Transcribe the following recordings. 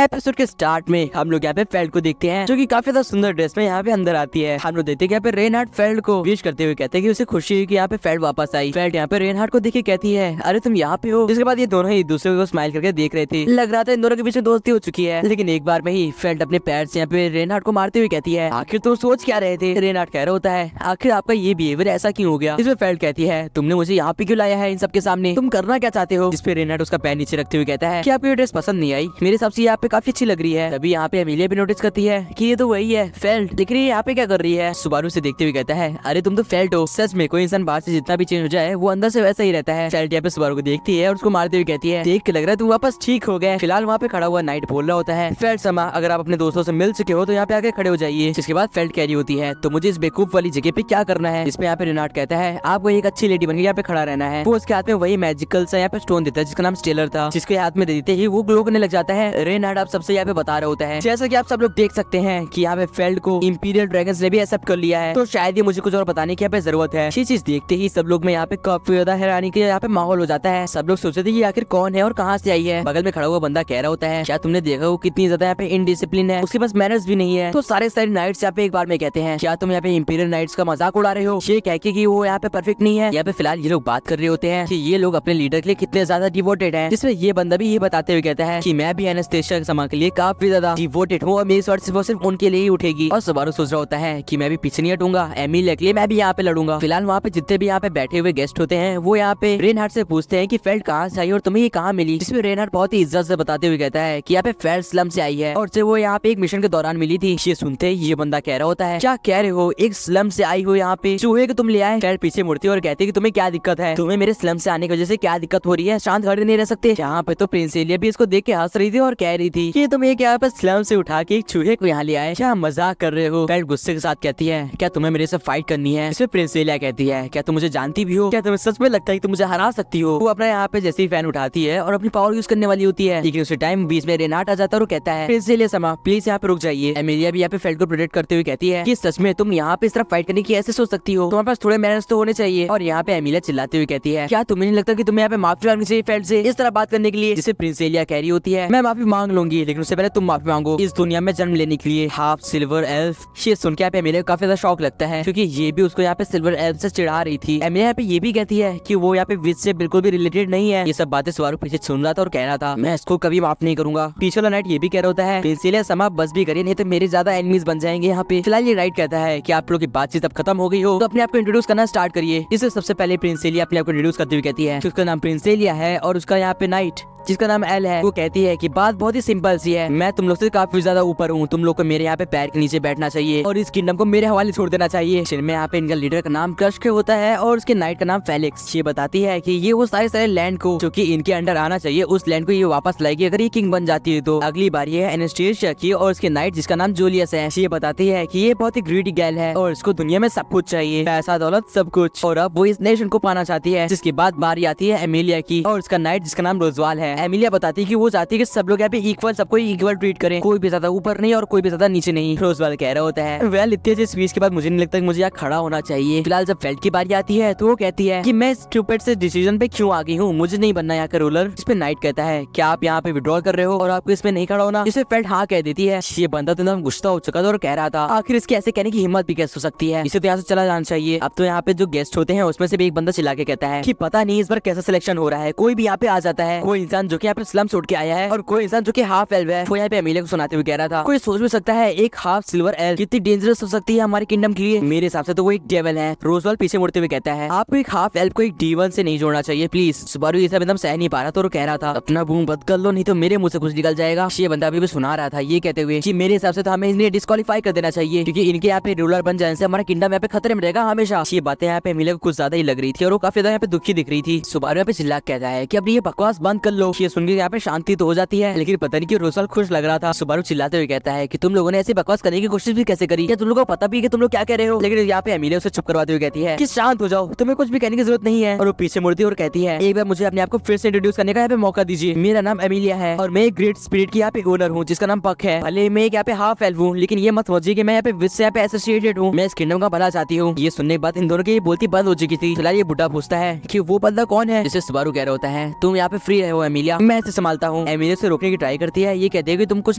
Episode के start में हम लोग यहाँ पे फेल्ड को देखते हैं जो कि काफी ज्यादा सुंदर ड्रेस में यहाँ पे अंदर आती है। हम लोग देखते हैं यहाँ पे रेनहार्ड फेल्ड को विश करते हुए कहते हैं कि उसे खुशी हुई कि यहाँ पे फेल्ड वापस आई। फेल्ड यहाँ पे रेनहार्ड को देख के कहती है अरे तुम यहाँ पे हो। जिसके बाद ये दोनों ही दूसरे को स्माइल करके देख रहे थे। लग रहा था इन दोनों के बीच में दोस्ती हो चुकी है, लेकिन एक बार में ही फेल्ड अपने पैर से यहाँ पे रेनहार्ड को मारते हुए कहती है आखिर तुम सोच क्या रहे थे। रेनहार्ड कह रहा होता है आखिर आपका ये बिहेवियर ऐसा क्यों हो गया। इसमें फेल्ड कहती है तुमने मुझे यहाँ पे क्यों लाया है इन सबके सामने, तुम करना क्या चाहते हो। जिसपे रेनहार्ड उसका पैर नीचे रखते हुए कहता है कि आपको ये ड्रेस पसंद नहीं आई, मेरे हिसाब से यहाँ पे काफी अच्छी लग रही है। तभी यहाँ पे एमिलिया भी नोटिस करती है कि ये तो वही है फेल्ड, लेकिन ये यहाँ पे क्या कर रही है। सुबारू से देखते हुए कहता है अरे तुम तो फेल्ड हो। सच में कोई इंसान बाहर से जितना भी चेंज हो जाए वो अंदर से वैसा ही रहता है। फेल्ड यहाँ पे सुबारू को देखती है और उसको मारते हुए कहती है देख के लग रहा है तुम वापस ठीक हो गए। फिलहाल वहाँ पे खड़ा हुआ नाइट बोल रहा होता है फेल्ड समा अगर आप अपने दोस्तों से मिल चुके हो तो यहाँ पे आके खड़े हो जाइए। जिसके बाद फेल्ड कह रही होती है तो मुझे इस बेवकूफ वाली जगह पे क्या करना है। इसमें यहाँ पे रेनहार्ड कहता है आपको एक अच्छी लेडी बनकर यहाँ पे खड़ा रहना है। वो उसके हाथ में वही मैजिकल सा यहाँ पे स्टोन देता है जिसका नाम स्टेलर था, जिसके हाथ में दे देते ही वो ग्लो करने लग जाता है। रेनहार्ड आप सबसे यहाँ पे बता रहा होता है जैसा कि आप सब लोग देख सकते हैं कि यहाँ पे फेल्ड को इंपीरियल ड्रैगन्स ने भी एक्सेप्ट कर लिया है, तो शायद ये मुझे कुछ और बताने की यहाँ पे जरूरत है। ये चीज देखते ही सब लोग में यहाँ पे काफी ज्यादा हैरानी के यहाँ पे माहौल हो जाता है। सब लोग सोचते थे कि आखिर कौन है और कहाँ से आई है। बगल में खड़ा हुआ बंदा कह रहा होता है क्या तुमने देखा वो कितनी ज्यादा यहाँ पे इनडिसिप्लिन है, उसके पास मैनर्स भी नहीं है। तो सारे नाइट्स यहाँ पे एक बार में कहते हैं क्या तुम यहाँ पे इंपीरियल नाइट्स का मजाक उड़ा रहे हो। ये कह के कि वो यहाँ पे परफेक्ट नहीं है। यहाँ पे फिलहाल ये लोग बात कर रहे होते हैं कि ये लोग अपने लीडर के लिए कितने ज्यादा डिवोटेड हैं। जिसमें ये बंदा भी ये बताते हुए कहता है कि मैं भी एनास्टेशिया समा के लिए काफी ज्यादा डिवोटेड हूँ और मेरी शॉट सिर्फ उनके लिए ही उठेगी। और सुबारू सोच रहा होता है कि मैं भी पीछे नहीं हटूंगा, एमिलिया के लिए मैं भी यहाँ पे लड़ूंगा। फिलहाल वहाँ पे जितने भी यहाँ पे बैठे हुए गेस्ट होते हैं वो यहाँ पे रेनहार्ड से पूछते हैं कि फेल्ड कहाँ से आई और तुम्हें ये कहाँ मिली। जिसमें रेनहार्ड बहुत ही इज्जत से बताते हुए कहता है कि यहाँ पे फेल्ड स्लम से आई है और से वो यहाँ पे एक मिशन के दौरान मिली थी। ये सुनते ही ये बंदा कह रहा होता है क्या कह रहे हो, एक स्लम से आई हो यहाँ पे, चूहे को तुम ले आए। फेल्ड पीछे मुड़ती है और कहती है कि तुम्हें क्या दिक्कत है, तुम्हें मेरे स्लम से आने की वजह से क्या दिक्कत हो रही है, शांत खड़े नहीं रह सकते। यहाँ पे तो प्रिंस एलिया भी इसको देख के हंस रही थी और कह रही थी कि तुम एक यहाँ पे स्लम से उठा के एक चूहे को यहाँ ले आए, क्या मजाक कर रहे हो। फेल्ड गुस्से के साथ कहती है क्या तुम्हें मेरे से फाइट करनी है। इसमें प्रिंस एलिया कहती है क्या तुम मुझे जानती भी हो, क्या तुम्हें सच में लगता है कि तुम मुझे हरा सकती हो। वो अपना यहाँ पे जैसे ही फैन उठाती है और अपनी पावर यूज करने वाली होती है, लेकिन उसी टाइम बीच में रेनहार्ड आ जाता है और कहता है प्रिंस एलिया समा प्लीज यहाँ पे रुक जाइए। एमिलिया भी यहाँ पे फेल्ड को प्रोटेक्ट करते हुए कहती है कि सच में तुम यहाँ पे इस तरह फाइट करने की ऐसे सोच सकती हो, तुम्हारे पास थोड़े मैनर्स तो होने चाहिए। और यहाँ पे एमिलिया चिल्लाते हुए कहती है क्या तुम्हें नहीं लगता कि तुम्हें यहाँ पे माफी मांगनी चाहिए फेल्ड से इस तरह बात करने के लिए। जिसे प्रिंस एलिया कह रही होती है मैं माफी मांग लूंगी, लेकिन उससे पहले तुम माफी मांगो इस दुनिया में जन्म लेने के लिए। Half silver elf. ये सुन के यहाँ पे एमिलिया को काफी ज्यादा शौक लगता है क्योंकि ये भी उसको यहाँ पे सिल्वर एल्फ से चिढ़ा रही थी। एमिलिया यहाँ पे ये भी कहती है कि वो यहाँ पे विच से बिल्कुल भी रिलेटेड नहीं है। ये सब बातें सुबारू पीछे सुन रहा था और कह रहा था मैं इसको कभी माफ नहीं करूंगा। पीछे वाला नाइट ये भी कह रहा होता है प्रिंस एलिया समा बस भी करिए नहीं तो मेरे ज्यादा एनिमीज बन जाएंगे यहाँ पे। फिलहाल ये नाइट कहता है कि आप लोग की बातचीत अब खत्म हो गई हो तो अपने आप को इंट्रोड्यूस करना स्टार्ट करिए। इससे सबसे पहले प्रिंस एलिया अपने आप को इंट्रोड्यूस करते हुए कहती है कि उसका नाम प्रिंस एलिया है और उसका यहाँ पे नाइट जिसका नाम एल है। वो कहती है कि बात बहुत ही सिंपल सी है, मैं तुम लोग से काफी ज्यादा ऊपर हूँ, तुम लोग को मेरे यहाँ पे पैर के नीचे बैठना चाहिए और इस किंगडम को मेरे हवाले छोड़ देना चाहिए। जिनमें यहाँ पे इनका लीडर का नाम क्रश होता है और उसके नाइट का नाम फेलिक्स। ये बताती है कि ये वो सारे लैंड को जो कि इनके अंडर आना चाहिए उस लैंड को ये वापस लाएगी अगर ये किंग बन जाती है तो। अगली बार ये है एनास्टेशिया की और उसके नाइट जिसका नाम जूलियस है। ये बताती है कि ये बहुत ही ग्रीडी गर्ल है और इसको दुनिया में सब कुछ चाहिए, पैसा दौलत सब कुछ, और अब वो इस नेशन को पाना चाहती है। जिसके बाद बारी आती है एमिलिया की और उसका नाइट जिसका नाम रोजवाल है। एमिलिया बताती है कि वो चाहती है कि सब लोग यहाँ पे इक्वल, सबको इक्वल ट्रीट करें, कोई भी ज्यादा ऊपर नहीं और कोई भी ज्यादा नीचे नहीं। रोजवाल कह रहा होता है वेल इतने अच्छे स्पीच के बाद मुझे नहीं लगता कि मुझे यहाँ खड़ा होना चाहिए। फिलहाल जब फेल्ड की बारी आती है तो वो कहती है कि मैं स्टूपिड से डिसीजन पे क्यों आ गई हूँ, मुझे नहीं बनना यहाँ का रूलर। इस पे नाइट कहता है क्या आप यहाँ पे विड्रॉल कर रहे हो और आपको इसमें नहीं खड़ा होना। इसे फेल्ड हाँ कह देती है। ये बंदा तो एकदम गुस्सा हो चुका था और कह रहा था आखिर इसके ऐसे कहने की हिम्मत भी कैसे हो सकती है, इसे तो यहाँ से चला जाना चाहिए। अब तो यहाँ पे जो गेस्ट होते हैं उसमें से भी एक बंदा चिल्ला के कहता है कि पता नहीं इस बार कैसा सिलेक्शन हो रहा है, कोई भी यहाँ पे आ जाता है, कोई इंसान जो कि यहाँ पे स्लम से उठ के आया है और कोई इंसान जो कि हाफ एल्फ है। वो यहाँ पे एमिलिया को सुनाते हुए कह रहा था कोई सोच भी सकता है एक हाफ सिल्वर एल्फ कितनी डेंजरस हो सकती है हमारे किंगडम के लिए, मेरे हिसाब से तो वो एक डेविल है। रोजवाल पीछे मुड़ते हुए कहता है आपको एक हाफ एल्फ को एक डीवन से नहीं जोड़ना चाहिए प्लीज। सुबारू ये सब एकदम सह नहीं पा रहा था और कह रहा था अपना बूम बंद कर लो नहीं तो मेरे मुंह से कुछ निकल जाएगा। ये बंदा अभी भी सुना रहा था ये कहते हुए कि मेरे हिसाब से तो हमें इन्हें डिस्क्वालीफाई कर देना चाहिए क्योंकि इनके यहाँ पे रूलर बन जाने से हमारा किंगडम यहाँ पे खतरे में रहेगा हमेशा। ये बातें यहाँ पे एमिलिया को कुछ ज्यादा ही लग रही थी और वो काफी ज्यादा यहाँ पे दुखी दिख रही थी। सुबारू यहाँ पे चिल्ला कहता है कि अब ये बकवास बंद कर लो। ये सुनकर यहाँ पे शांति तो हो जाती है, लेकिन पता नहीं क्यों रोजवाल खुश लग रहा था। सुबारू चिल्लाते हुए कहता है कि तुम लोगों ने ऐसी बकवास करने की कोशिश भी कैसे करी, क्या तुम लोगों को पता भी है कि तुम लोग क्या कह रहे हो। लेकिन यहाँ पे एमिलिया उसे चुप करवाते हुए कहती है कि शांत हो जाओ, तुम्हें कुछ भी कहने की जरूरत नहीं है। और वो पीछे मुड़ती है और कहती है एक बार मुझे अपने आप को फिर से इंट्रोड्यूस करने का यहाँ पे मौका दीजिए। मेरा नाम एमिलिया है और मैं एक ग्रेट स्पिरिट की यहाँ पे ओनर हूँ जिसका नाम पक है। भले मैं एक यहाँ पे हाफ एल्फ हूँ लेकिन ये मत समझिए कि मैं यहाँ पे विच से यहाँ पे एसोसिएटेड हूँ, मैं इस किंगडम का भला चाहती हूँ। ये सुनने के बाद इन दोनों की बोलती बंद हो चुकी थी। फिलहाल ये बुढ़ा पूछता है कि वो बंदा कौन है, जिसे सुबारू कह रहा होता है तुम यहाँ पे फ्री रहो एमिलिया। एमिलिया, मैं इसे संभालता हूँ। एमिलिया से रोकने की ट्राई करती है, ये कहते हैं कि तुम कुछ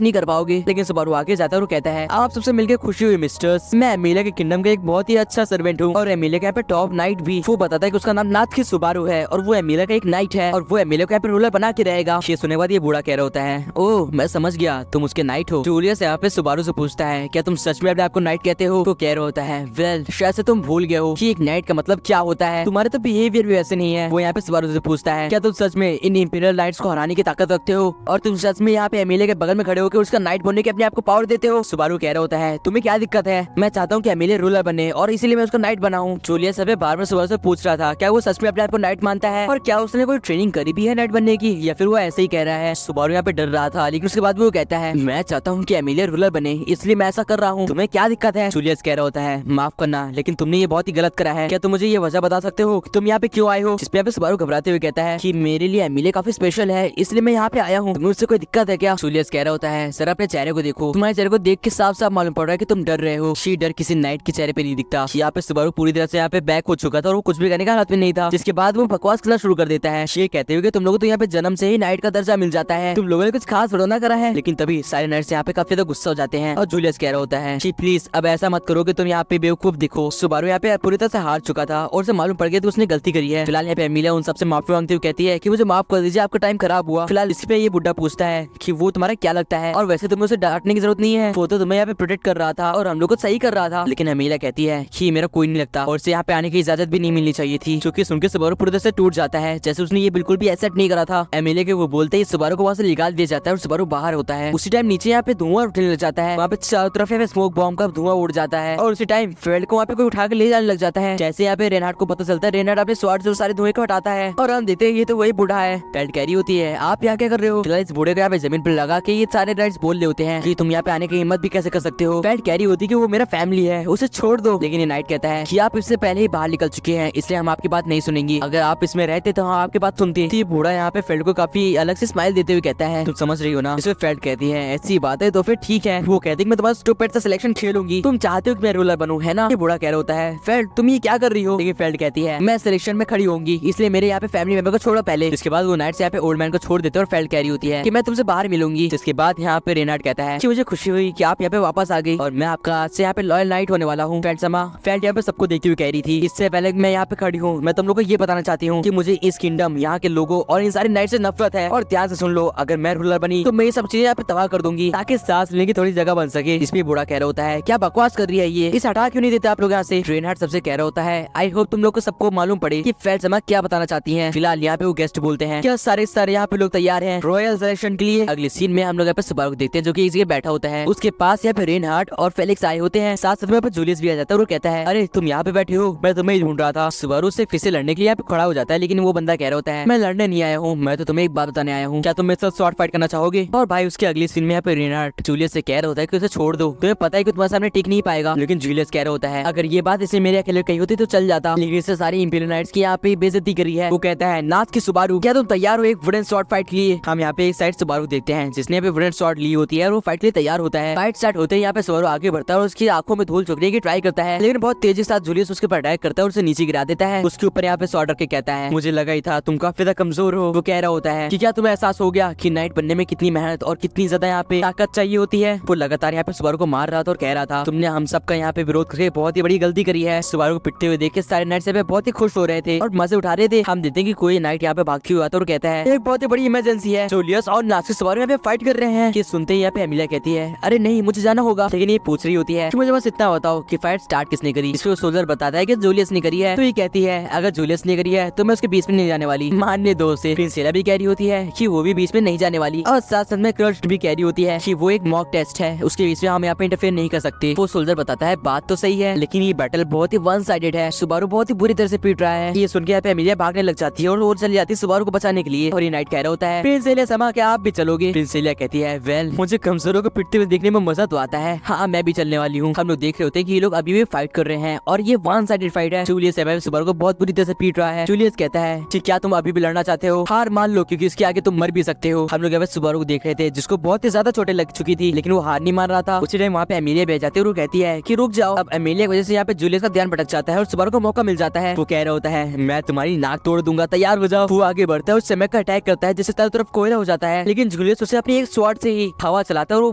नहीं कर पाओगे, लेकिन सुबारू आगे जाता है और कहता है आप सबसे मिलकर खुशी हुई मिस्टर्स, मैं एमिलिया के किंगडम का एक बहुत ही अच्छा सर्वेंट हूँ और एमिलिया के यहाँ पे टॉप नाइट भी। वो बताता है कि उसका नाम नाथकी सुबारू है और वो एमिलिया का एक नाइट है और वो एमिलिया को यहाँ पे रूलर बना के रहेगा। ये सुनने के बाद ये बूढ़ा कह रहा होता है ओह मैं समझ गया, तुम उसके नाइट हो। जूलियस यहाँ पे सुबारू से पूछता है क्या तुम सच में अपने आपको नाइट कहते हो? तो कह रहा होता है वेल शायद से तुम भूल गए हो कि एक नाइट का मतलब क्या होता है, तुम्हारे तो बिहेवियर भी वैसे नहीं है। वो यहाँ पे सुबारू से पूछता है क्या तुम सच में इन इंपीरियल नाइट्स को हराने की ताकत रखते हो और तुम सच में यहाँ पे एमिलिया के बगल में खड़े होकर उसका नाइट बनने के अपने आप को पावर देते हो? सुबारू कह रहा होता है तुम्हें क्या दिक्कत है, मैं चाहता हूँ कि एमिलिया रूलर बने और इसीलिए मैं उसका नाइट बनाऊं। जूलियस अबे बार बार सुबारू से पूछ रहा था क्या वो सच में अपने आप को नाइट मानता है और क्या उसने कोई ट्रेनिंग करी भी है नाइट बनने की या फिर वो ऐसे ही कह रहा है। सुबारू यहाँ पे डर रहा था, लेकिन उसके बाद वो कहता है मैं चाहता हूँ कि एमिलिया रूलर बने इसलिए मैं ऐसा कर रहा हूँ, तुम्हें क्या दिक्कत है? जूलियस कह रहा होता है माफ करना लेकिन तुमने ये बहुत ही गलत करा है, क्या तुम मुझे ये वजह बता सकते हो कि तुम यहाँ पे क्यों आए हो? जिसपे यहाँ पे सुबारू घबराते हुए कहता है कि मेरे लिए एमिलिया काफी स्पेशल है इसलिए मैं यहाँ पे आया हूँ, तुम्हें उससे कोई दिक्कत है क्या? जूलियस कह रहा होता है सर अपने चेहरे को देखो, तुम्हारे चेहरे को देख के साफ साफ मालूम पड़ रहा है कि तुम डर रहे हो। शी डर किसी नाइट के चेहरे पे नहीं दिखता। यहाँ पे सुबारू पूरी तरह से यहाँ पे बैक हो चुका था और वो कुछ भी करने का हालत में नहीं था, जिसके बाद वो बकवास करना शुरू कर देता है। शी कहते हुए कि तुम लोगों तो यहाँ पे जन्म से ही नाइट का दर्जा मिल जाता है, तुम लोगों ने कुछ खास ना करा है। लेकिन तभी सारे नाइट्स यहाँ पे काफी ज्यादा गुस्सा हो जाते हैं और जूलियस कह रहा होता है शी प्लीज अब ऐसा मत करो कि तुम यहाँ पे बेवकूफ दिखो। सुबारू यहाँ पे पूरी तरह से हार चुका था और उसे मालूम पड़ गया कि उसने गलती करी है। फिलहाल यहाँ पे एमिलिया उन सबसे माफी मांगते हुए कहती है कि मुझे माफ कर दीजिए, आपका टाइम खराब हुआ। फिलहाल इसी पे ये बुड्ढा पूछता है कि वो तुम्हारा क्या लगता है और वैसे तुम्हें उसे डांटने की जरूरत नहीं है, वो तो तुम्हें यहाँ पे प्रोटेक्ट कर रहा था और हम लोग को सही कर रहा था। लेकिन एमिलिया कहती है कि मेरा कोई नहीं लगता और उसे यहाँ पे आने की इजाजत भी नहीं मिलनी चाहिए थी, जो कि सुन के सुबारू पूरी तरह से टूट जाता है जैसे उसने ये बिल्कुल भी एक्सेप्ट नहीं करा था। एमिलिया के वो बोलते ही सुबारू को वहाँ से निकाल दिया जाता है और सुबारू बाहर होता है। उसी टाइम नीचे यहाँ पे धुआं उठने लग जाता है, वहाँ पे चारों तरफ यहाँ पे स्मोक बॉम्ब का धुआं उड़ जाता है और उसी टाइम फेल्ड को वहाँ पे कोई उठा के ले जाने लग जाता है। जैसे यहाँ पे रेनहार्ड को पता चलता है, रेनहार्ड अपने स्वॉर्ड से सारे धुएं को हटाता है और हम देते हैं ये तो वही बूढ़ा है। फेल्ड कह रही होती है आप यहाँ क्या कर रहे हो? फिलहाल इस बूढ़े को यहाँ पे जमीन पर लगा के ये सारे राइट्स बोल रहे होते हैं कि तुम यहाँ पे आने की हिम्मत भी कैसे कर सकते हो? फेल्ड कह रही होती है कि वो मेरा फैमिली है, उसे छोड़ दो। लेकिन ये नाइट कहता है कि आप इससे पहले ही बाहर निकल चुके हैं इसलिए हम आपकी बात नहीं सुनेंगे, अगर आप इसमें रहते तो हम आपकी बात सुनते। तो ये बूढ़ा यहाँ पे फेल्ड को काफी अलग से स्माइल देते हुए कहता है तुम समझ रही हो ना? इसमें फेल्ड कहती है ऐसी बात है तो फिर ठीक है। वो कहती है मैं तुम्हारा स्टूपिड सा सिलेक्शन खेलूंगी, तुम चाहते हो कि मैं रूलर बनूं है ना? ये बूढ़ा कह रहा होता है फेल्ड तुम ये क्या कर रही हो? लेकिन फेल्ड कहती है मैं सिलेक्शन में खड़ी होंगी इसलिए मेरे यहाँ पे फैमिली मेंबर को छोड़ो पहले। इसके बाद वो नाइट यहाँ पे ओल्ड मैन को छोड़ देते और फेल्ड कह रही होती है कि मैं तुमसे बाहर मिलूंगी। जिसके बाद यहाँ पे रेनहार्ड कहता है कि मुझे खुशी हुई कि आप यहाँ पे वापस आ गई और मैं आपका आज से यहाँ पे लॉयल नाइट होने वाला हूँ। फेल्ड यहाँ पे सबको देखती हुई कह रही थी इससे पहले मैं यहाँ पे खड़ी हूँ मैं तुम लोग को ये बताना चाहती हूँ कि मुझे इस किंगडम यहाँ के लोगों और इन सारी नाइट से नफरत है और ध्यान से सुन लो अगर मैं रूलर बनी तो मैं ये सब चीजें यहाँ पे तबाह कर दूंगी ताकि सांस लेने की थोड़ी जगह बन सके। इसमें बूढ़ा कह रहा होता है क्या बकवास कर रही है ये, इस हटा क्यों नहीं देते आप लोग यहाँ से? रेनहार्ड सबसे कह रहा होता है आई होप तुम लोग को सबको मालूम पड़े कि फेल्ड समा क्या बताना चाहती है। फिलहाल यहाँ पे वो गेस्ट बोलते हैं क्या सारे यहाँ पे लोग तैयार हैं रॉयल सिलेक्शन के लिए? अगले सीन में हम लोग यहाँ पे सुबारू को देखते हैं जो कि एक जगह बैठा होता है, उसके पास यहाँ पे रेनहार्ड और फेलिक्स आए होते हैं, साथ साथ में जूलियस भी आ जाता है और वो कहता है अरे तुम यहाँ पे बैठे हो, मैं तुम्हें ढूंढ रहा था। सुबारू से फिर से लड़ने के लिए यहाँ पे खड़ा हो जाता है लेकिन वो बंदा कह रहा होता है मैं लड़ने नहीं आया हूँ, मैं तो तुम्हें एक बात बताने आया हूँ, क्या तुम मेरे साथ शॉर्ट फाइट करना चाहोगे? और भाई उसके अगले सीन में यहाँ पे रेनहार्ड जूलियस से कह रहा होता है कि उसे छोड़ दो, तुम्हें पता है कि तुम्हारे सामने टिक नहीं पाएगा। लेकिन जूलियस कह रहा होता है अगर ये बात इसे मेरे अकेले कही होती तो चल जाता, लेकिन इससे सारी इंपीरियल नाइट्स की यहाँ पे बेइज्जती करी है। वो कहता है नाथ की सुबारू क्या तुम तैयार हो एक वुडन शॉर्ट फाइट के लिए? हम यहाँ पे एक साइड सुबारू देखते हैं जिसने यहाँ पे वुडन शॉर्ट ली होती है और वो फाइट के लिए तैयार होता है। फाइट स्टार्ट होते ही यहाँ पे सुबारू आगे बढ़ता है और उसकी आंखों में धूल झोंकने की ट्राई करता है, लेकिन बहुत तेजी के साथ जूलियस उसके ऊपर अटैक करता है और उसे नीचे गिरा देता है। उसके ऊपर यहाँ पे शॉर्ट रख के कहता है मुझे लगा ही था तुम काफी ज्यादा कमजोर हो। वो कह रहा होता है कि क्या तुम्हें एहसास हो गया कि नाइट बनने में कितनी मेहनत और कितनी ज्यादा यहाँ पे ताकत चाहिए होती है? वो लगातार यहाँ पे सुबारू को मार रहा था और कह रहा था तुमने हम सबका यहाँ पे विरोध करके बहुत ही बड़ी गलती करी है। सुबारू को पिटते हुए देख के सारे नाइट से बहुत ही खुश हो रहे थे और मजे उठा रहे थे। हम देखते हैं कि कोई नाइट यहाँ पे भागती हुआ था और कहता है एक बहुत ही बड़ी इमरजेंसी है, जूलियस और नाथ की सुबारू यहाँ पे फाइट कर रहे हैं। कि सुनते ही यहाँ पे एमिलिया कहती है अरे नहीं मुझे जाना होगा, लेकिन ये पूछ रही होती है कि मुझे बस इतना बताओ कि फाइट स्टार्ट किसने करी? इसको सोल्जर बताता है कि जूलियस ने करी है। तो ये कहती है अगर जूलियस ने करी है तो मैं उसके बीच में नहीं जाने वाली। मानने दो से प्रिंसेला भी कह रही होती है कि वो भी बीच में नहीं जाने वाली और साथ साथ में क्रस्ट भी कह रही होती है कि वो एक मॉक टेस्ट है, उसके बीच में हम यहाँ पे इंटरफेयर नहीं कर सकते। वो सोल्जर बताता है बात तो सही है लेकिन ये बैटल बहुत ही वन साइडेड है, सुबारू बहुत ही बुरी तरह से पीट रहा है। ये सुन के यहाँ पे एमिलिया भागने लग जाती है और वो चली जाती है सुबारू को बचाने के लिए। और ये नाइट कह रहा होता है प्रिंसेलिया समा क्या आप भी चलोगे? प्रिंसेलिया कहती है वेल मुझे कमजोरों को पिटते हुए देखने में मजा तो आता है, हाँ मैं भी चलने वाली हूँ। हम लोग देख रहे होते हैं कि ये लोग अभी भी फाइट कर रहे हैं और ये वन साइडेड फाइट है। जूलियस सुबारू को बहुत बुरी तरह से पीट रहा है। जूलियस कहता है कि क्या तुम अभी भी लड़ना चाहते हो? हार मान लो क्योंकि इसके आगे तुम मर भी सकते हो। हम लोग यहाँ पे सुबारू को देख रहे थे जिसको बहुत ही ज्यादा चोटें लग चुकी थी लेकिन वो हार नहीं मान रहा था। उसी टाइम वहाँ पे एमिलिया भेज जाती है और वो कहती है कि रुक जाओ। अब एमिलिया की वजह से यहाँ पे जूलियस का ध्यान भटक जाता है और सुबारू को मौका मिल जाता है। वो कह रहा होता है मैं तुम्हारी नाक तोड़ दूंगा, तैयार हो जाओ। वो आगे बढ़ता है और चमक का अटैक अटैक करता है जिससे चारों तरफ कोयला हो जाता है, लेकिन जूलियस उसे अपनी एक स्वॉर्ड से ही हवा चलाता है और वो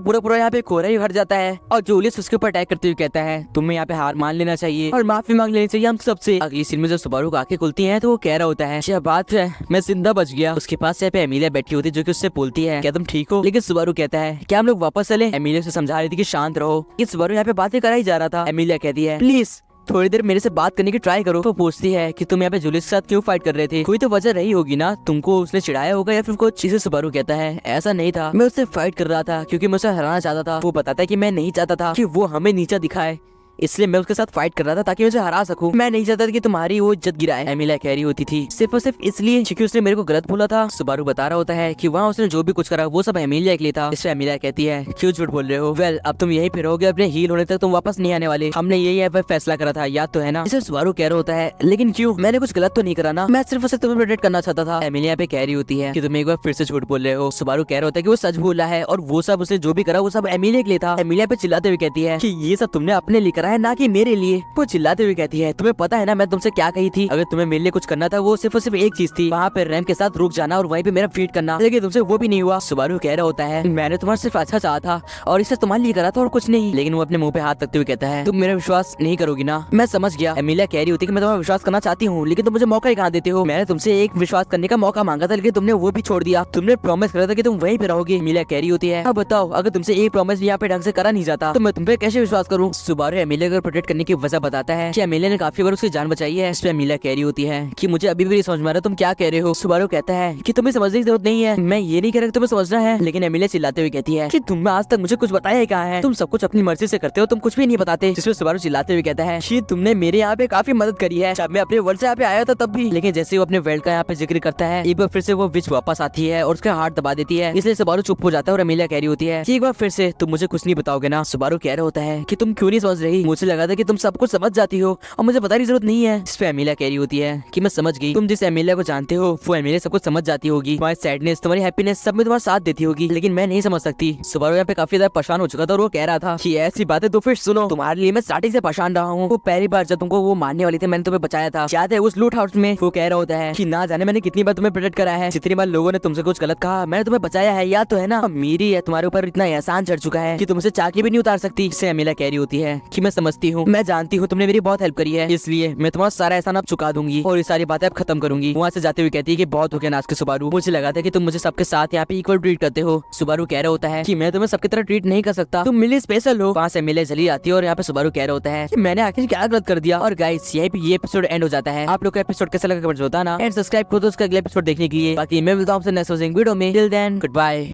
पूरा पूरा यहाँ पे कोयला ही हट जाता है। और जूलियस उसके ऊपर अटैक करते हुए कहता है तुम्हें यहाँ पे हार मान लेना चाहिए और माफी मांग लेनी चाहिए हम सबसे। अगली सीन में जब सुबारू की आंखें खुलती हैं तो वो कह रहा होता है क्या बात है, मैं जिंदा बच गया। उसके पास यहाँ पे एमिलिया बैठी होती है जो कि उससे बोलती है क्या तुम ठीक हो। लेकिन सुबारू कहता है क्या हम लोग वापस चले। एमिलिया से समझा रही थी कि शांत रहो। इस सुबारू यहाँ पे बातें करा ही जा रहा था। एमिलिया कहती है प्लीज थोड़ी देर मेरे से बात करने की ट्राई करो। तो पूछती है कि तुम यहाँ पे जूलियस के साथ क्यों फाइट कर रहे थे, कोई तो वजह रही होगी ना, तुमको उसने चिढ़ाया होगा या फिर कुछ चीजें। सुबारू कहता है ऐसा नहीं था, मैं उससे फाइट कर रहा था क्योंकि मैं उसे हराना चाहता था। वो बताता है कि मैं नहीं चाहता था कि वो हमें नीचा दिखाए, इसलिए मैं उसके साथ फाइट कर रहा था ताकि मैं उसे हरा सकूं। मैं नहीं चाहता था कि तुम्हारी वो इज्जत गिराए। एमिलिया कह रही होती थी सिर्फ और सिर्फ इसलिए क्योंकि उसने मेरे को गलत बोला था। सुबारू बता रहा होता है कि वहाँ उसने जो भी कुछ करा वो सब एमिलिया के लिए था। इससे एमिलिया कहती है क्यों झूठ बोल रहे हो। वेल अब तुम यही फिर रहोगे, अपने हील होने तक तुम वापस नहीं आने वाले, हमने यही फैसला करा था, याद तो है ना। इसे सुबारू कह रहा होता है लेकिन क्यों, मैंने कुछ गलत तो नहीं करा ना, मैं सिर्फ उसे तुम्हें प्रोटेक्ट करना चाहता था। एमिलिया पे कह रही होती है कि तुम एक बार फिर से झूठ बोल रहे हो। सुबारू कह रहा होता है कि वो सच बोला है और वो सब उसने जो भी करा वो सब एमिलिया के लिए था। एमिलिया पे चिल्लाते हुए कहती है कि ये सब तुमने अपने लिए करा है ना कि मेरे लिए। वो चिल्लाते हुए कहती है तुम्हें पता है ना मैं तुमसे क्या कही थी, अगर तुम्हें मेरे लिए कुछ करना था वो सिर्फ और सिर्फ एक चीज थी, वहाँ पे रैम के साथ रुक जाना और वहीं पे मेरा फीट करना, लेकिन तुमसे वो भी नहीं हुआ। सुबारू कह रहा होता है मैंने तुम्हारा सिर्फ अच्छा चाहा था और इसे तुम्हारे लिए करा था और कुछ नहीं। लेकिन वो अपने मुंह पे हाथ रखते हुए कहता है तुम मेरा विश्वास नहीं करोगी ना। मैं समझ गया। एमिलिया कह रही होती है कि मैं तुम्हारा विश्वास करना चाहती हूँ लेकिन तुम मुझे मौका ही कहाँ देते हो। मैंने तुमसे एक विश्वास करने का मौका मांगा था लेकिन तुमने वो भी छोड़ दिया। तुमने प्रॉमिस करा था कि तुम वहीं पे रहोगे। एमिलिया कह रही होती है अब बताओ अगर तुमसे एक प्रॉमिस भी यहाँ पे ढंग से करा नहीं जाता तो मैं तुम पे कैसे विश्वास करूँ। सुबारू एमिलिया को प्रोटेक्ट करने की वजह बताता है कि एमिलिया ने काफी बार उसकी जान बचाई है। इस पे एमिलिया कह रही होती है कि मुझे अभी भी नहीं समझ में आ रहा तुम क्या कह रहे हो। सुबारू कहता है कि तुम्हें समझने की जरूरत नहीं है, मैं ये नहीं कह रहा कि तुम्हें समझना है। लेकिन एमिलिया चिल्लाते हुए कहती है कि तुमने आज तक मुझे कुछ बताया ही कहाँ है, तुम सब कुछ अपनी मर्जी से करते हो, तुम कुछ भी नहीं बताते। जिसमें सुबारू चिल्लाते हुए कहता है कि तुमने मेरे यहाँ पे काफी मदद करी है, जब मैं अपने वर्ल्ड से यहाँ पे आया था तब भी। लेकिन जैसे वो अपने वर्ल्ड का यहाँ पे जिक्र करता है एक बार फिर से वो विच वापस आती है और उसका हाथ दबा देती है, इसलिए सुबारू चुप हो जाता है और एमिलिया कह रही होती है कि एक बार फिर से तुम मुझे कुछ नहीं बताओगे ना। सुबारू कह रहा होता है कि तुम क्यों नहीं समझ रही, मुझे लगा था कि तुम सब कुछ समझ जाती हो और मुझे बताने की जरूरत नहीं है। इस पे एमिलिया कह रही होती है कि मैं समझ गई, तुम जिस एमिलिया को जानते हो वो एमिलिया सब कुछ समझ जाती होगी, तुम्हारी सैडनेस तुम्हारी हैप्पीनेस सब में तुम्हारा साथ देती होगी, लेकिन मैं नहीं समझ सकती। सुबारू यहाँ पे काफी ज्यादा परेशान हो चुका था और वो कह रहा था कि ऐसी बातें तो फिर सुनो, तुम्हारे लिए मैं स्टार्टिंग से परेशान रहा हूँ। वो पहली बार जब तुमको वो मारने वाली थी मैंने तुम्हें बचाया था, याद है उस लूट हाउस में। वो कह रहा होता है कि ना जाने मैंने कितनी बार तुम्हें प्रोटेक्ट करा है, जितनी बार लोगों ने तुमसे कुछ गलत कहा मैंने तुम्हें बचाया है, याद तो है ना। मेरी है तुम्हारे ऊपर इतना एहसान चढ़ चुका है कि तुमसे चाकी भी नहीं उतार सकती। इससे एमिलिया कह रही होती है कि मैं समझती हूँ, मैं जानती हूँ तुमने मेरी बहुत हेल्प करी है, इसलिए मैं तुम्हारा सारा एहसान अब चुका दूंगी और ये सारी बातें अब खत्म करूंगी। वहाँ से जाते हुए कहती है कि बहुत हो गया नाच के सुबारू, मुझे लगा था कि तुम मुझे सबके साथ यहाँ पे इक्वल ट्रीट करते हो। सुबारू कह रहा होता है कि मैं तुम्हें सबकी तरह ट्रीट नहीं कर सकता, तुम मेरे स्पेशल हो। वहाँ से एमिलिया चली आती है और यहाँ पे सुबारू कह रहा होता है कि मैंने आखिर क्या गलत कर दिया। और गाइस यही पे ये एपिसोड एंड हो जाता है। आप लोग का एपिसोड कैसा लगा कमेंट बताना एंड सब्सक्राइब करो उसका अगले एपिसोड देखने के लिए। बाकी मैं मिलता हूँ आपसे नेक्स्ट वीडियो में। Till then good bye.